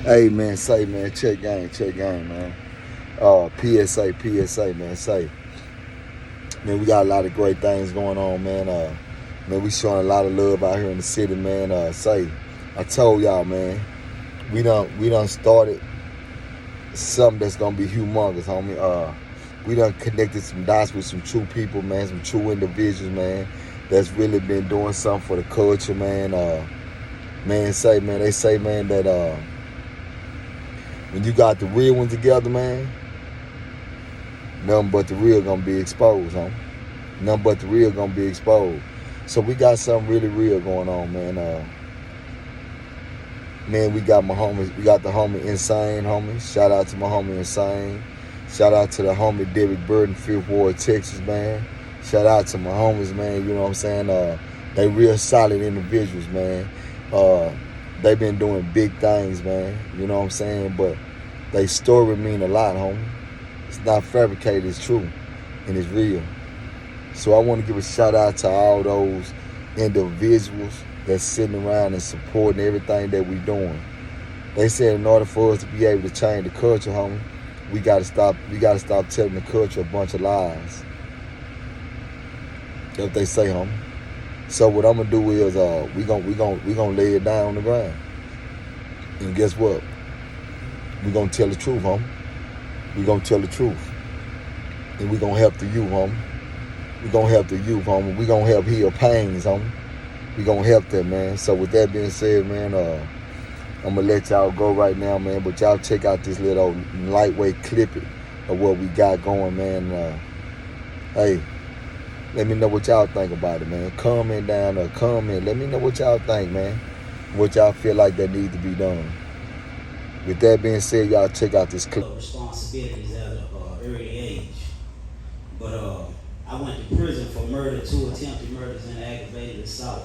Hey man, say man, check game, man. PSA, man, say man, we got a lot of great things going on, man. Man, we showing a lot of love out here in the city, man. Say, I told y'all, man, we done started something that's gonna be humongous, homie. We done connected some dots with some true people, man, some true individuals, man. That's really been doing something for the culture, man. Man, say, man, they say, man, that when you got the real ones together, man, nothing but the real gonna be exposed, huh? Nothing but the real gonna be exposed. So we got something really real going on, man. Man, we got the homie Insane, homie. Shout out to my homie Insane. Shout out to the homie Derek Burton, Fifth Ward, Texas, man. Shout out to my homies, man. You know what I'm saying? They real solid individuals, man. Uh, they been doing big things, man. You know what I'm saying? But they story mean a lot, homie. It's not fabricated, it's true. And it's real. So I want to give a shout out to all those individuals that's sitting around and supporting everything that we doing. They said in order for us to be able to change the culture, homie, we gotta stop telling the culture a bunch of lies. That's what they say, homie. So what I'm gonna do is we gonna lay it down on the ground. And guess what? We gonna tell the truth, homie. We gonna tell the truth. And we gonna help the youth, homie. We gonna help the youth, homie. We gonna help heal pains, homie. We gonna help them, man. So with that being said, man, I'm gonna let y'all go right now, man. But y'all check out this little lightweight clip of what we got going, man. Hey, let me know what y'all think about it, man. Comment down or comment. Let me know what y'all think, man. What y'all feel like that needs to be done. With that being said, y'all check out this clip. Responsibilities at an early age. But I went to prison for murder, 2 attempted murders, and aggravated assault.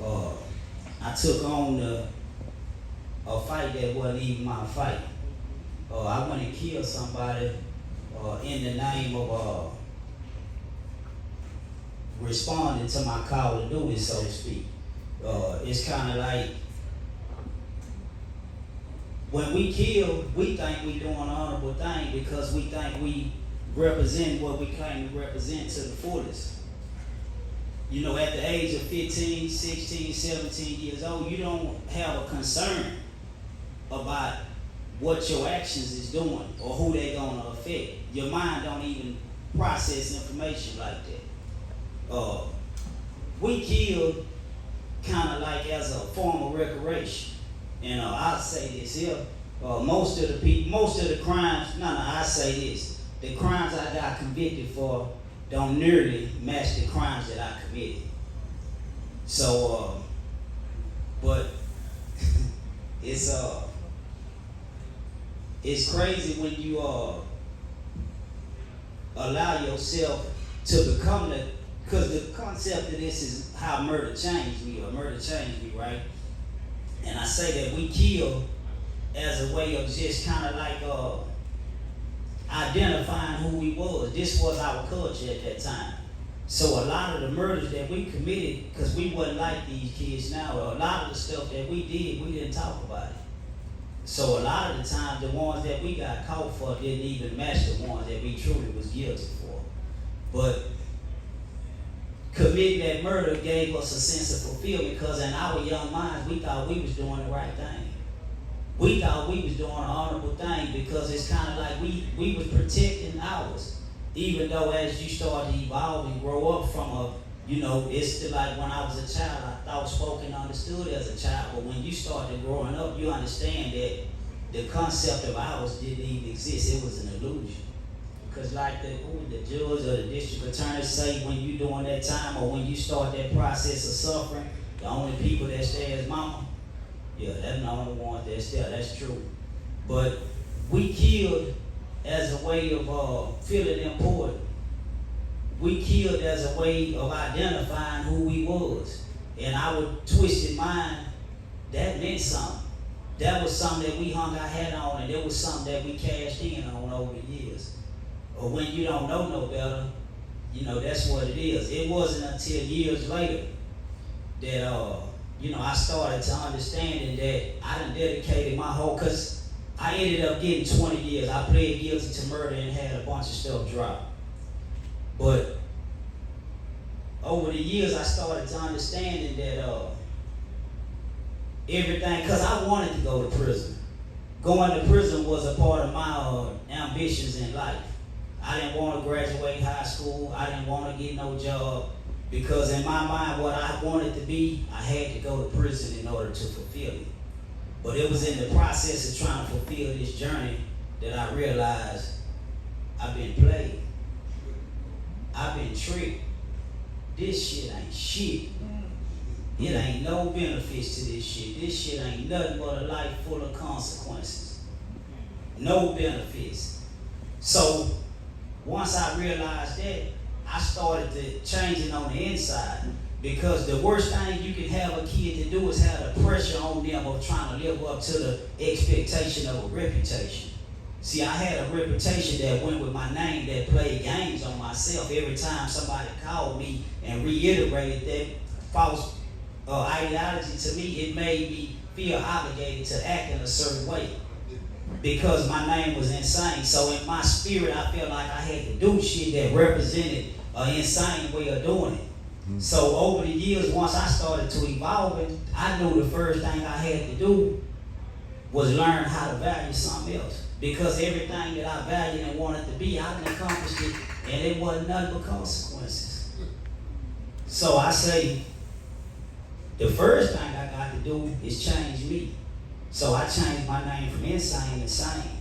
I took on a fight that wasn't even my fight. I went and killed somebody in the name of responding to my call to duty, so to speak. It's kind of like when we kill, we think we doing an honorable thing because we think we represent what we claim to represent to the fullest. You know, at the age of 15, 16, 17 years old, you don't have a concern about what your actions is doing or who they're going to affect. Your mind don't even process information like that. We killed kind of like as a form of recreation. And I'll say this here, most of the crimes, I say this, the crimes I got convicted for don't nearly match the crimes that I committed. So, but it's crazy when you allow yourself to become the, because the concept of this is how murder changed me, right? And I say that we kill as a way of just kind of like identifying who we was. This was our culture at that time. So a lot of the murders that we committed, because we wasn't like these kids now, a lot of the stuff that we did, we didn't talk about it. So a lot of the times, the ones that we got caught for didn't even match the ones that we truly was guilty for. But committing that murder gave us a sense of fulfillment because in our young minds, we thought we was doing the right thing. We thought we was doing an honorable thing because it's kind of like we was protecting ours. Even though as you start to evolve and grow up from it's still like when I was a child, I thought, spoken, understood as a child. But when you started growing up, you understand that the concept of ours didn't even exist. It was an illusion. Because like the judge or the district attorney say, when you doing that time or when you start that process of suffering, the only people that stay is mama. Yeah, that's the only one that's there. That's true. But we killed as a way of feeling important. We killed as a way of identifying who we was. And our twisted mind, that meant something. That was something that we hung our hat on, and it was something that we cashed in on over the years. Or when you don't know no better, that's what it is. It wasn't until years later that I started to understanding that I done dedicated my whole, because I ended up getting 20 years. I pled guilty to murder and had a bunch of stuff dropped. But over the years, I started to understanding that everything, because I wanted to go to prison. Going to prison was a part of my ambitions in life. I didn't want to graduate high school. I didn't want to get no job, because in my mind, what I wanted to be, I had to go to prison in order to fulfill it. But it was in the process of trying to fulfill this journey that I realized I've been played. I've been tricked. This shit ain't shit. It ain't no benefits to this shit. This shit ain't nothing but a life full of consequences. No benefits. So once I realized that, I started to change it on the inside, because the worst thing you can have a kid to do is have the pressure on them of trying to live up to the expectation of a reputation. See, I had a reputation that went with my name that played games on myself. Every time somebody called me and reiterated that false ideology to me, it made me feel obligated to act in a certain way, because my name was insane. So in my spirit, I felt like I had to do shit that represented an insane way of doing it. Mm-hmm. So over the years, once I started to evolve, I knew the first thing I had to do was learn how to value something else. Because everything that I valued and wanted to be, I done accomplished it, and it wasn't nothing but consequences. So I say, the first thing I got to do is change me. So I changed my name from insane to sane.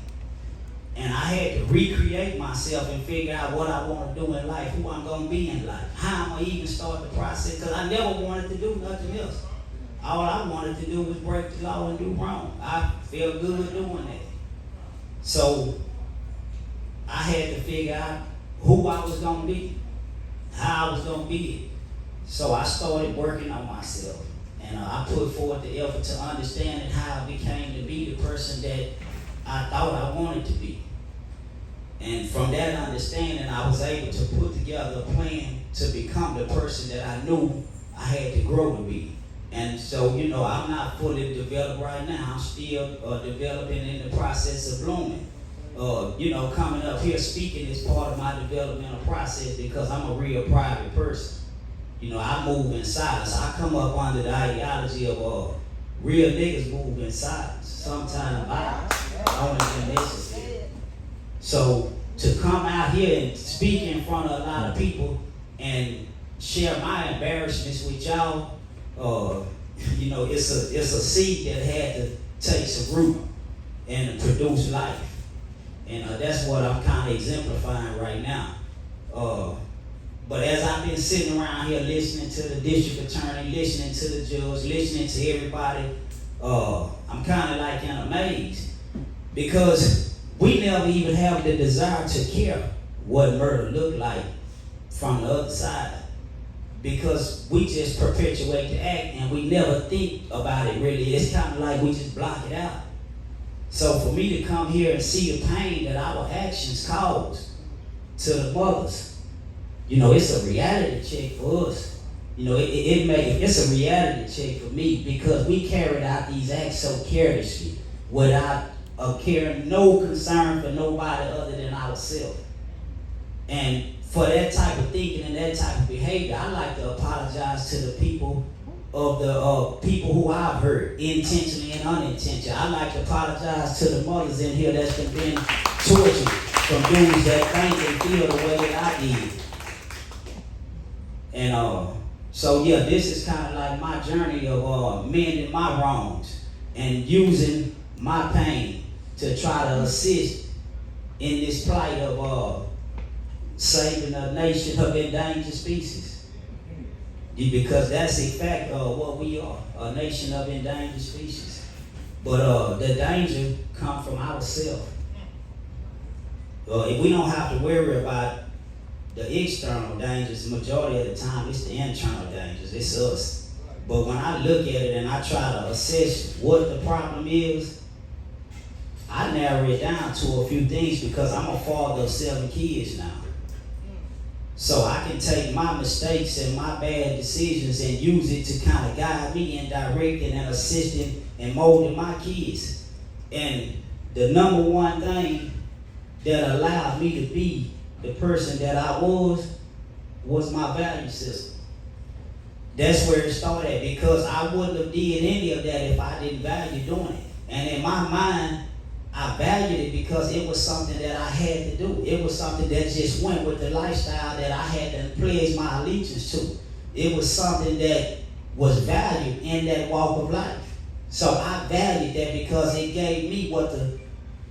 And I had to recreate myself and figure out what I want to do in life, who I'm going to be in life, how I'm going to even start the process, because I never wanted to do nothing else. All I wanted to do was break the law and do wrong. I felt good doing that. So I had to figure out who I was going to be, how I was going to be it. So I started working on myself. And I put forth the effort to understand how I became to be the person that I thought I wanted to be. And from that understanding, I was able to put together a plan to become the person that I knew I had to grow to be. And so, I'm not fully developed right now. I'm still developing in the process of blooming. Coming up here speaking is part of my developmental process, because I'm a real private person. I move in silence. I come up under the ideology of real niggas move in silence. Sometimes violence, only when necessary. So to come out here and speak in front of a lot of people and share my embarrassments with y'all, it's a seed that had to take some root and produce life. And that's what I'm kind of exemplifying right now. But as I've been sitting around here listening to the district attorney, listening to the judge, listening to everybody, I'm kind of like in a maze, because we never even have the desire to care what murder looked like from the other side, because we just perpetuate the act and we never think about it really. It's kind of like we just block it out. So for me to come here and see the pain that our actions cause to the mothers, it's a reality check for us. It's a reality check for me, because we carried out these acts so carelessly without no concern for nobody other than ourselves. And for that type of thinking and that type of behavior, I like to apologize to the people people who I've hurt, intentionally and unintentionally. I like to apologize to the mothers in here that's been tortured from dudes that think and feel the way that I did. And this is kind of like my journey of mending my wrongs and using my pain to try to assist in this plight of saving a nation of endangered species. Because that's in fact what we are, a nation of endangered species. But the danger comes from ourselves. If we don't have to worry about the external dangers, the majority of the time it's the internal dangers, it's us. But when I look at it and I try to assess what the problem is, I narrow it down to a few things, because I'm a father of 7 kids now. So I can take my mistakes and my bad decisions and use it to kind of guide me in directing and assisting and molding my kids. And the number one thing that allowed me to be the person that I was my value system. That's where it started, because I wouldn't have did any of that if I didn't value doing it. And in my mind, I valued it because it was something that I had to do. It was something that just went with the lifestyle that I had to pledge my allegiance to. It was something that was valued in that walk of life. So I valued that because it gave me what the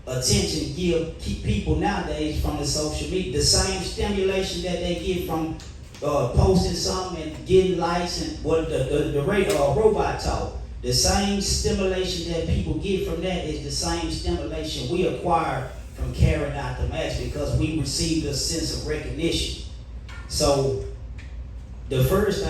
attention keep people nowadays from the social media. The same stimulation that they get from posting something and getting likes and what the robot talk. The same stimulation that people get from that is the same stimulation we acquire from carrying out the match, because we received a sense of recognition. So the first thing